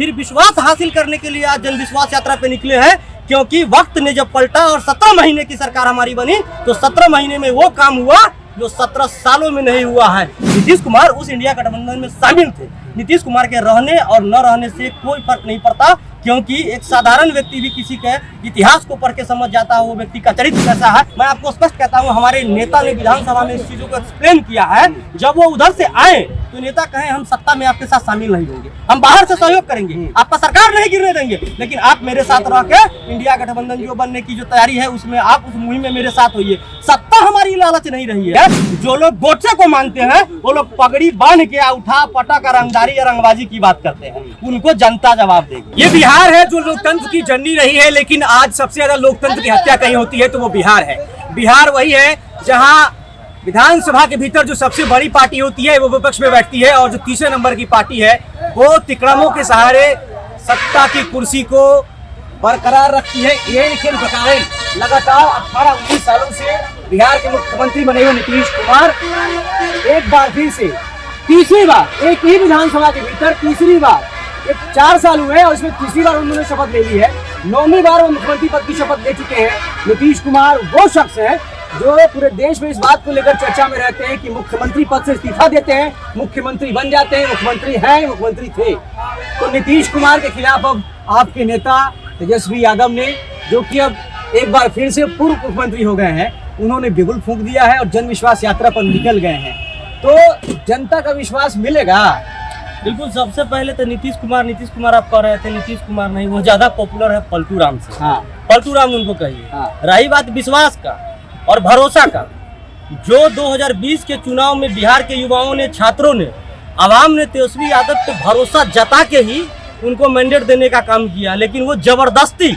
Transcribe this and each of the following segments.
फिर विश्वास हासिल करने के लिए आज जन विश्वास यात्रा पे निकले हैं, क्योंकि वक्त ने जब पलटा और 17 महीने की सरकार हमारी बनी तो 17 महीने में वो काम हुआ जो 17 सालों में नहीं हुआ है। नीतीश कुमार उस इंडिया गठबंधन में शामिल थे। नीतीश कुमार के रहने और न रहने से कोई फर्क नहीं पड़ता, क्योंकि एक साधारण व्यक्ति भी किसी के इतिहास को पढ़ के समझ जाता है वो व्यक्ति का चरित्र कैसा है। मैं आपको स्पष्ट कहता हूँ, हमारे नेता ने विधानसभा में इस चीजों को एक्सप्लेन किया है। जब वो उधर से आए तो नेता कहे हम सत्ता में आपके साथ शामिल नहीं होंगे, हम बाहर से सहयोग करेंगे, आपका सरकार नहीं गिरने देंगे, लेकिन आप मेरे साथ रह के इंडिया गठबंधन जो बनने की जो तैयारी है उसमें आप उस मुहिम में मेरे साथ होइए। सत्ता हमारी लालच नहीं रही है। जो लोग गोडसे को मानते हैं वो लोग पगड़ी बांध के उठा पटक रंगदारी या रंगबाजी की बात करते हैं, उनको जनता जवाब देगी। ये बिहार है जो लोकतंत्र की जननी रही है, लेकिन आज सबसे ज्यादा लोकतंत्र की हत्या कहीं होती है तो वो बिहार है। बिहार वही है जहाँ विधानसभा के भीतर जो सबसे बड़ी पार्टी होती है वो विपक्ष में बैठती है, और जो तीसरे नंबर की पार्टी है वो तिकड़मों के सहारे सत्ता की कुर्सी को बरकरार रखती है। ये खेल प्रकार लगातार 18-19 सालों से बिहार के मुख्यमंत्री बने हुए नीतीश कुमार एक बार फिर से तीसरी बार एक ही विधानसभा के भीतर तीसरी बार 4 साल हुए हैं और इसमें तीसरी बार उन्होंने शपथ ले ली है। 9वीं बार वो मुख्यमंत्री पद की शपथ ले चुके हैं। नीतीश कुमार वो शख्स है जो पूरे देश में इस बात को लेकर चर्चा में रहते हैं कि मुख्यमंत्री पद से इस्तीफा देते हैं, मुख्यमंत्री बन जाते हैं, मुख्यमंत्री हैं, मुख्यमंत्री थे। तो नीतीश कुमार के खिलाफ अब आपके नेता तेजस्वी यादव ने, जो कि अब एक बार फिर से पूर्व मुख्यमंत्री हो गए हैं, उन्होंने बिगुल फूंक दिया है और जन विश्वास यात्रा पर निकल गए हैं। तो जनता का विश्वास मिलेगा? बिल्कुल। सबसे पहले तो नीतीश कुमार आप कह रहे थे, नीतीश कुमार नहीं, वो ज्यादा पॉपुलर है पलटू राम से। हाँ। पलटू राम उनको कहिए। हाँ। रही बात विश्वास का और भरोसा का, जो 2020 के चुनाव में बिहार के युवाओं ने, छात्रों ने, आवाम ने तेजस्वी यादव पे भरोसा जता के ही उनको मैंडेट देने का काम किया, लेकिन वो जबरदस्ती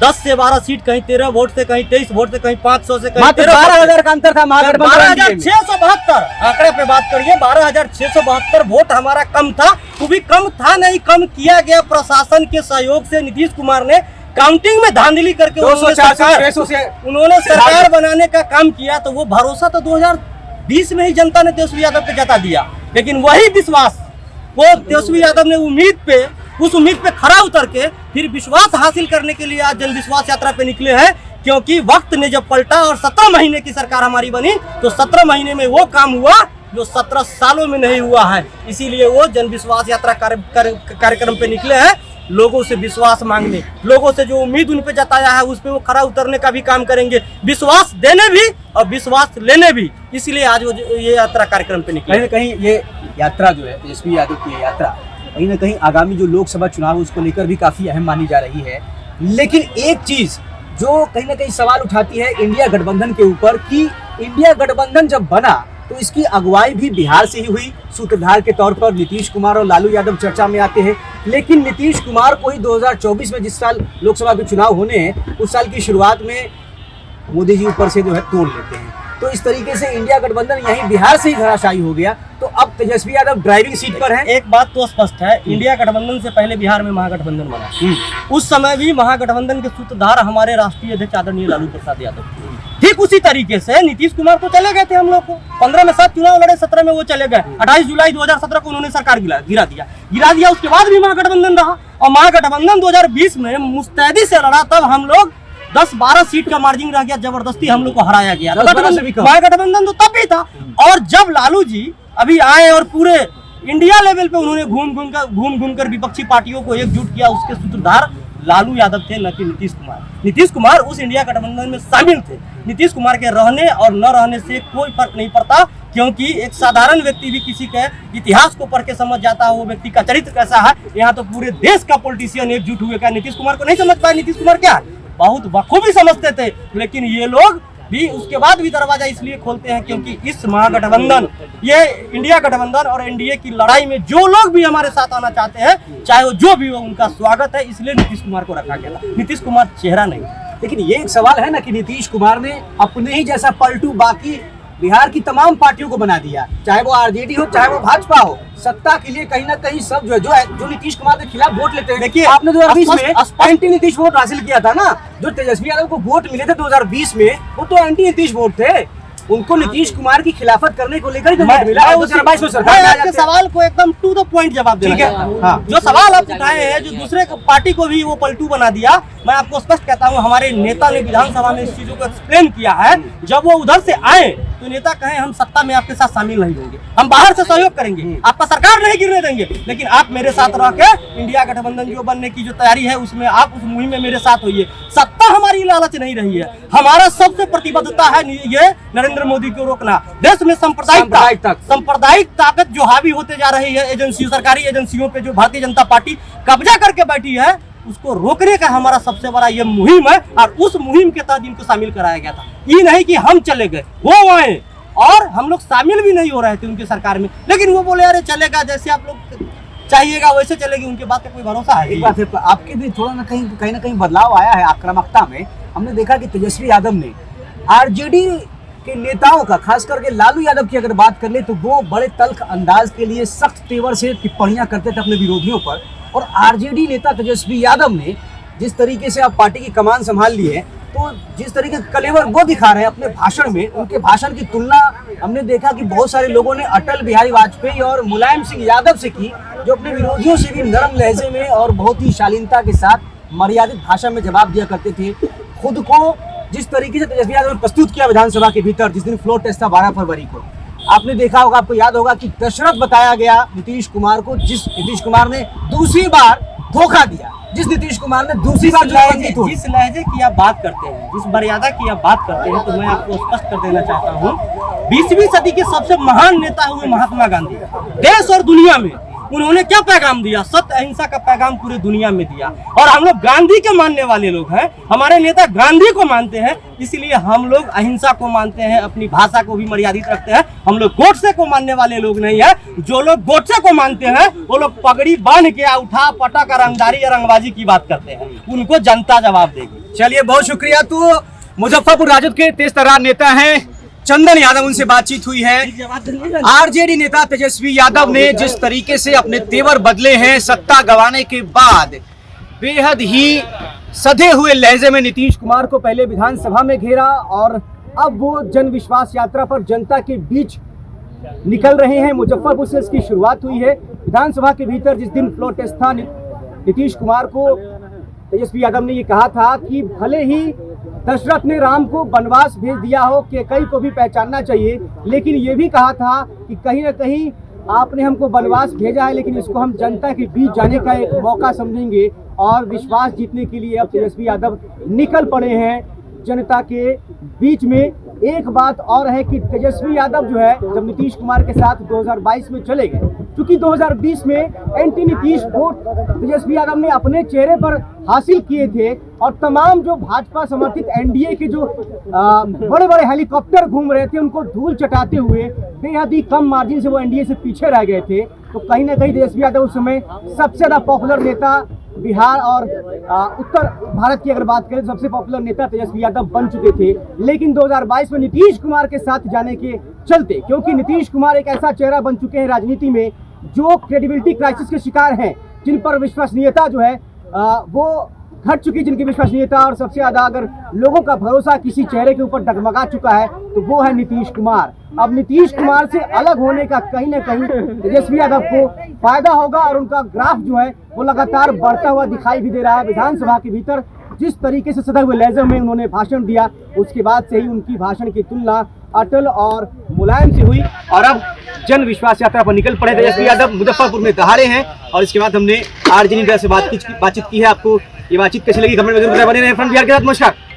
10 से 12 सीट, कहीं 13 वोट से, कहीं 23 वोट से, कहीं 500 से, कहीं 12,000 का अंतर था। 12,672 आंकड़े पे बात करिए, 12,672 वोट हमारा कम था। वो भी कम था नहीं, कम किया गया प्रशासन के सहयोग से। नीतीश कुमार ने काउंटिंग में धांधली करके उन्होंने सरकार बनाने का काम किया। तो वो भरोसा तो 2020 में ही जनता ने तेजस्वी यादव पे जता दिया, लेकिन वही विश्वास वो तेजस्वी यादव ने उस उम्मीद पे खरा उतर के फिर विश्वास हासिल करने के लिए आज जन विश्वास यात्रा पे निकले हैं, क्योंकि वक्त ने जब पलटा और 17 महीने की सरकार हमारी बनी तो 17 महीने में वो काम हुआ जो 17 सालों में नहीं हुआ है। इसीलिए वो जन विश्वास यात्रा कार्यक्रम पे निकले हैं, लोगों से विश्वास मांगने, लोगों से जो उम्मीद उन पे जताया है उस पे वो खरा उतरने का भी काम करेंगे, विश्वास देने भी और विश्वास लेने भी। इसलिए आज वो ये यात्रा कार्यक्रम पे निकले। कहीं ना कहीं ये यात्रा जो है तेजस्वी यादव की यात्रा कहीं ना कहीं आगामी जो लोकसभा चुनाव है उसको लेकर भी काफी अहम मानी जा रही है। लेकिन एक चीज जो कहीं ना कहीं सवाल उठाती है इंडिया गठबंधन के ऊपर, कि इंडिया गठबंधन जब बना तो इसकी अगुवाई भी बिहार से ही हुई। सूत्रधार के तौर पर नीतीश कुमार और लालू यादव चर्चा में आते हैं, लेकिन नीतीश कुमार को ही 2024 में जिस साल लोकसभा के चुनाव होने हैं उस साल की शुरुआत में मोदी जी ऊपर से जो है तोड़ लेते हैं। तो इस तरीके से इंडिया गठबंधन यहीं बिहार से ही धराशायी हो गया। तो अब तेजस्वी यादव ड्राइविंग सीट पर हैं। एक बात तो स्पष्ट है, इंडिया गठबंधन से पहले बिहार में महागठबंधन बना। उस समय भी महागठबंधन के सूत्रधार हमारे राष्ट्रीय अध्यक्ष आदरणीय लालू प्रसाद यादव थे। ठीक उसी तरीके से नीतीश कुमार तो चले गए थे, हम लोग को 15 में 7 चुनाव लड़े, 17 में वो चले गए। 28 जुलाई 2017 को उन्होंने सरकार गिरा दिया। उसके बाद भी महागठबंधन रहा और महागठबंधन 2020 में मुस्तैदी से लड़ा, तब हम लोग 10-12 सीट का मार्जिन रह गया, जबरदस्ती हम लोग को हराया गया। महागठबंधन तो तब भी था। और जब लालू जी अभी आए और पूरे इंडिया लेवल पे उन्होंने घूम कर विपक्षी पार्टियों को एकजुट किया, उसके सूत्रधार लालू यादव थे, न कि नीतीश कुमार। नीतीश कुमार उस इंडिया गठबंधन में शामिल थे। नीतीश कुमार के रहने और न रहने से कोई फर्क नहीं पड़ता, क्योंकि एक साधारण व्यक्ति भी किसी के इतिहास को पढ़ के समझ जाता है वो व्यक्ति का चरित्र कैसा है। यहाँ तो पूरे देश का पॉलिटिशियन एकजुट हुए। क्या नीतीश कुमार को नहीं समझ पाए? नीतीश कुमार क्या है, बहुत बखूबी समझते थे, लेकिन ये लोग भी उसके बाद भी दरवाजा इसलिए खोलते हैं क्योंकि इस महागठबंधन, ये इंडिया गठबंधन और एनडीए की लड़ाई में जो लोग भी हमारे साथ आना चाहते हैं, चाहे वो जो भी हो, उनका स्वागत है। इसलिए नीतीश कुमार को रखा गया। नीतीश कुमार चेहरा नहीं। लेकिन ये एक सवाल है ना कि नीतीश कुमार ने अपने ही जैसा पलटू बाकी बिहार की तमाम पार्टियों को बना दिया, चाहे वो आरजेडी हो चाहे वो भाजपा हो। सत्ता के लिए कहीं ना कहीं सब जो नीतीश कुमार के खिलाफ वोट लेते हैं। देखिए आपने 2020 में एंटी नीतीश वोट हासिल किया था ना, जो तेजस्वी यादव को वोट मिले थे 2020 में, वो तो एंटी नीतीश वोट थे। उनको नीतीश कुमार की खिलाफत करने को लेकर ही मैं 2022 में सरकार में आ आपके जाते हैं। सवाल को एकदम टू द पॉइंट जवाब देना ठीक है, चाहता हूं। हाँ। जो सवाल आप उठाए हैं, जो दूसरे पार्टी को भी वो पलटू बना दिया, मैं आपको स्पष्ट कहता हूं, हमारे नेता ने विधानसभा में इस चीजों को एक्सप्लेन किया है। जब वो उधर से आए तो नेता कहे हम सत्ता में आपके साथ शामिल नहीं होंगे, हम बाहर से सहयोग करेंगे, आपका सरकार नहीं गिरने देंगे, लेकिन आप मेरे साथ रह के इंडिया गठबंधन जो बनने की जो तैयारी है उसमें आप उस मुहिम में मेरे साथ होइए। सत्ता हमारी लालच नहीं रही है, हमारा सबसे प्रतिबद्धता है ये नरेंद्र मोदी को रोकना। देश में सांप्रदायिक ताकत जो हावी होते जा रही है एजेंसियों, सरकारी एजेंसियों पे जो भारतीय जनता पार्टी कब्जा करके बैठी है, उसको रोकने का हमारा सबसे बड़ा ये मुहिम है। और उस मुहिम के तहत इनको शामिल कराया गया था। ये नहीं कि हम चले गए, वो आए और हम लोग शामिल भी नहीं हो रहे थे उनकी सरकार में, लेकिन वो बोले अरे चलेगा, जैसे आप लोग चाहिएगा वैसे चलेगी। उनके बात का कोई भरोसा है? एक बात है, आपके भी थोड़ा ना कहीं बदलाव आया है आक्रामकता में। हमने देखा कि तेजस्वी यादव ने आरजेडी के नेताओं का, खास करके लालू यादव की अगर बात कर ले तो वो बड़े तल्ख अंदाज के लिए सख्त तेवर से टिप्पणियां करते थे अपने विरोधियों पर। और आरजेडी नेता तेजस्वी यादव ने जिस तरीके से आप पार्टी की कमान संभाल ली है, तो जिस तरीके का कलेवर वो दिखा रहे हैं अपने भाषण में, उनके भाषण की तुलना हमने देखा कि बहुत सारे लोगों ने अटल बिहारी वाजपेयी और मुलायम सिंह यादव से की, जो अपने विरोधियों से भी नरम लहजे में और बहुत ही शालीनता के साथ मर्यादित भाषा में जवाब दिया करते थे। खुद को जिस तरीके से तेजस्वी यादव ने प्रस्तुत किया विधानसभा के भीतर, जिस दिन फ्लोर टेस्ट था 12 फरवरी को, आपने देखा होगा, आपको याद होगा कि दशरथ बताया गया नीतीश कुमार को, जिस नीतीश कुमार ने दूसरी बार धोखा दिया, जिस नीतीश कुमार ने दूसरी बार जिस लहजे की आप बात करते हैं, जिस मर्यादा की आप बात करते हैं, तो मैं आपको स्पष्ट कर देना चाहता हूँ, 20वीं सदी के सबसे महान नेता हुए महात्मा गांधी, देश और दुनिया में उन्होंने क्या पैगाम दिया? सत्य अहिंसा का पैगाम पूरे दुनिया में दिया। और हम लोग गांधी के मानने वाले लोग हैं, हमारे नेता गांधी को मानते हैं, इसलिए हम लोग अहिंसा को मानते हैं, अपनी भाषा को भी मर्यादित रखते हैं। हम लोग गोडसे को मानने वाले लोग नहीं है। जो लोग गोडसे को मानते हैं वो लोग पगड़ी बांध के उठा पटक रंगदारी या रंगबाजी की बात करते हैं, उनको जनता जवाब देगी। चलिए, बहुत शुक्रिया। तो मुजफ्फरपुर राजद के तेज तर्रार नेता हैं चंदन यादव, उनसे बातचीत हुई है। आरजेडी नेता तेजस्वी यादव ने जिस तरीके से अपने तेवर बदले हैं सत्ता गंवाने के बाद, बेहद ही सधे हुए लहजे में नीतीश कुमार को पहले विधानसभा में घेरा और अब वो जन विश्वास यात्रा पर जनता के बीच निकल रहे हैं। मुजफ्फरपुर से इसकी शुरुआत हुई है। विधानसभा के भीतर जिस दिन फ्लोर टेस्ट था, नीतीश कुमार को तेजस्वी यादव ने ये कहा था कि भले ही दशरथ ने राम को वनवास भेज दिया हो, कि कई को भी पहचानना चाहिए, लेकिन ये भी कहा था कि कहीं ना कहीं आपने हमको वनवास भेजा है, लेकिन इसको हम जनता के बीच जाने का एक मौका समझेंगे। और विश्वास जीतने के लिए अब तेजस्वी यादव निकल पड़े हैं जनता के बीच में। एक बात और है कि तेजस्वी यादव जो है, जब नीतीश कुमार के साथ 2022 में चले गए, क्योंकि 2020 में एंटी नीतीश वोट तेजस्वी यादव ने अपने चेहरे पर हासिल किए थे और तमाम जो भाजपा समर्थित एनडीए के जो बड़े बड़े हेलीकॉप्टर घूम रहे थे, उनको धूल चटाते हुए बेहद ही कम मार्जिन से वो एनडीए से पीछे रह गए थे। तो कहीं ना कहीं तेजस्वी यादव उस समय सबसे ज़्यादा पॉपुलर नेता बिहार और उत्तर भारत की अगर बात करें, सबसे पॉपुलर नेता तेजस्वी यादव बन चुके थे। लेकिन 2022 में नीतीश कुमार के साथ जाने के चलते, क्योंकि नीतीश कुमार एक ऐसा चेहरा बन चुके हैं राजनीति में जो क्रेडिबिलिटी क्राइसिस के शिकार हैं, जिन पर विश्वसनीयता जो है वो घट चुकी, जिनकी विश्वसनीयता और सबसे ज़्यादा अगर लोगों का भरोसा किसी चेहरे के ऊपर डगमगा चुका है तो वो है नीतीश कुमार। अब नीतीश कुमार से अलग होने का कहीं ना कहीं तेजस्वी यादव को फायदा होगा और उनका ग्राफ जो है वो लगातार बढ़ता हुआ दिखाई भी दे रहा है। विधानसभा के भीतर जिस तरीके से सधे हुए लहजे में उन्होंने भाषण दिया, उसके बाद से ही उनकी भाषण की तुलना अटल और मुलायम से हुई और अब जन विश्वास यात्रा पर निकल पड़े तेजस्वी यादव। मुजफ्फरपुर में दहाड़े हैं और इसके बाद हमने आरजेडी से बातचीत की है। आपको ये बातचीत कैसी लगी कमेंट में जरूर बने रहे। फ्रंट बिहार के साथ नमस्कार।